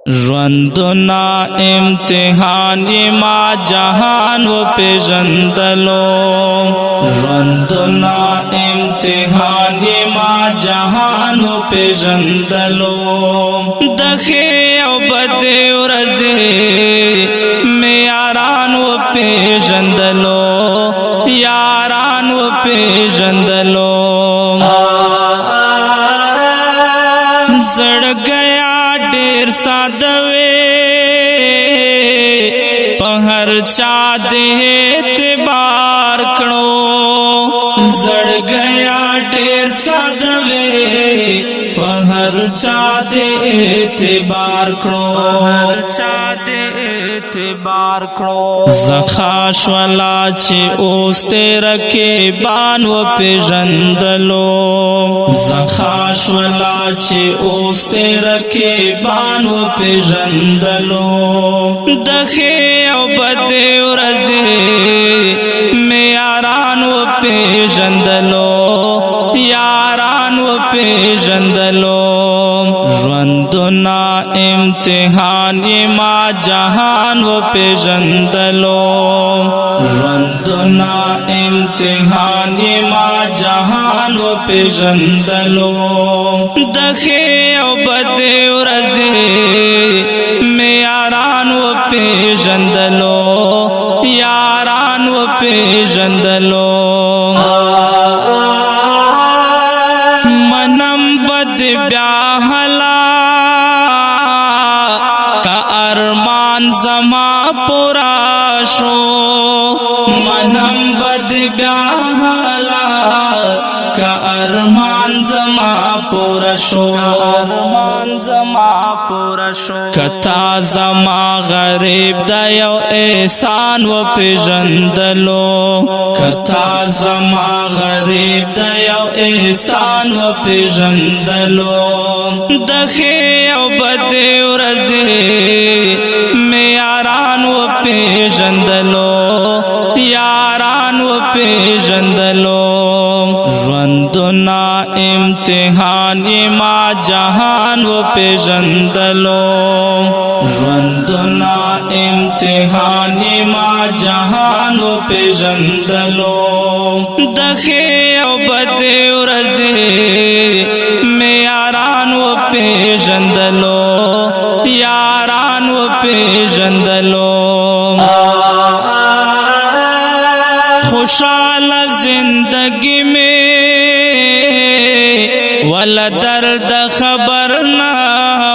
ژوندنا امتحان ما جهان و پیژندلو ژوندنا امتحان ما جهان و پیژندلو د ښې او بدې ورځې مې یاران و پیژندلو یاران و پیژندلو زړګیا ډېر ساده وې په هر چا دې اعتبار کړو زړګیا ډېر ساده وې په هر چا دې اعتبار کړو هر چا دې اعتبار کړو زخاش والا چې اوس تیرا کې بان و پیژندلو زخاش والا چې اوس تیرا کې بان و پیژندلو د ښې او بدې ورځې مې یاران و پیژندلو یاران و پیژندلو ژوندنا امتحان ما جهان و پیژندلو ژوندنا امتحان ما جهان و پیژندلو د ښې او بدې ورځې مې یاران و پیژندلو یاران و پیژندلو منم بد بیا حلا کا ارمان زما پورا شو منم بد بیا حلا کا ارمان زما پورا شو ارمان زما پورا شو کتا زما غریب د یو احسان و پیژندلو کتا زما غریب د یو احسان و پیژندلو د ښې او بدې ورځې مې یاران و پیژندلو یاران و پیژندلو ژوندنا امتحان ما جهان و پیژندلو ژوندنا امتحان ما جهان و پیژندلو د ښې او بدې ورځې مې یاران و پیژندلو یاران و پیژندلو خوشحاله زندگی میں ول درد خبر نہ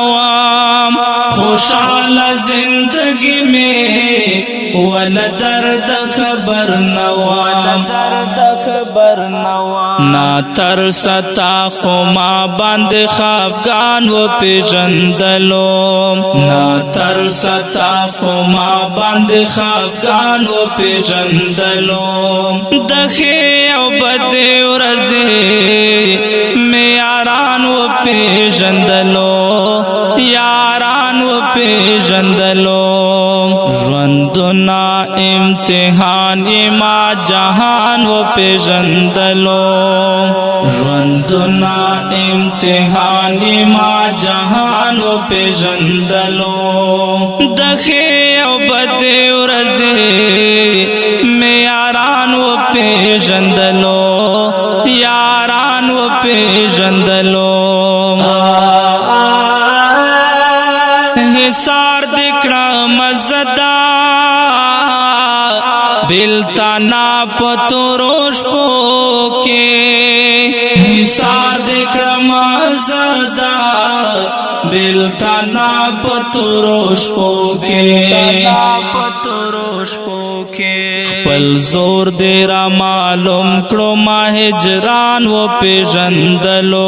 وام خوشحاله زندگی میں ول درد خبر نہ وام درد خبر نہ وام نا ترستا خو ما باندې خفګان و پیژندلو نا ترستا خو ما باندې خفګان و پیژندلو د ښې او بدې ورځې مې یاران و پیژندلو یاران و پیژندلو ژوندنا امتحان ما جهان و پیژندلو ژوندنا امتحان ما جهان و پیژندلو د ښې او بدې ورځې مې یاران و پیژندلو یاران و پیژندلو حصار دکړه مزدا بلتانا پتوروش پوکے حصار دکړه مزدا بلتانا پتوروش پوکے خپل زور دې را معلوم کړو ما هجران و پیژندلو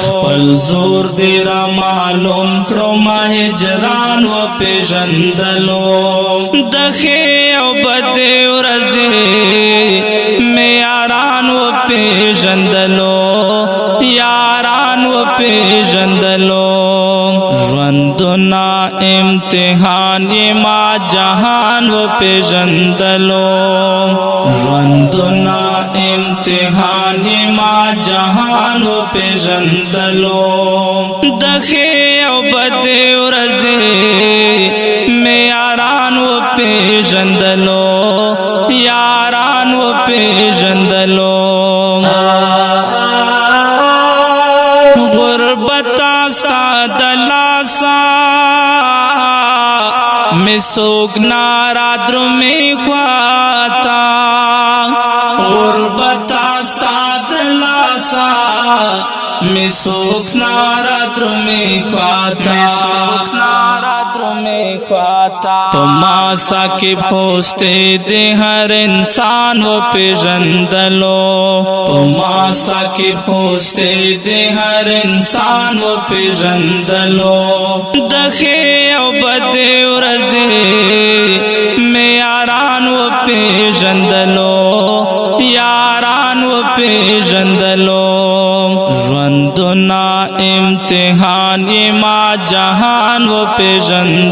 خپل زور دې را معلوم کړو ما هجران و پیژندلو د ښې او بدې ورځې مې یاران و پیژندلو یاران و پیژندلو ژوندنا امتحان ما جهان و پیژندلو ژوندنا امتحان ما جهان و پیژندلو د ښې او بدې ورځې میں سوکنا رادر میں خواتا غربتا ساد لاسا میں سوکنا رادر میں خواتا پما ساکب ہوستے دے ہر انسان و پیژندلو پما ساکب ہوستے دے ہر انسان و پیژندلو دخے او بدے ورزے میں یاران و پیژندلو یاران و پیژندلو ژوندنا امتحان ما جہان و پیژند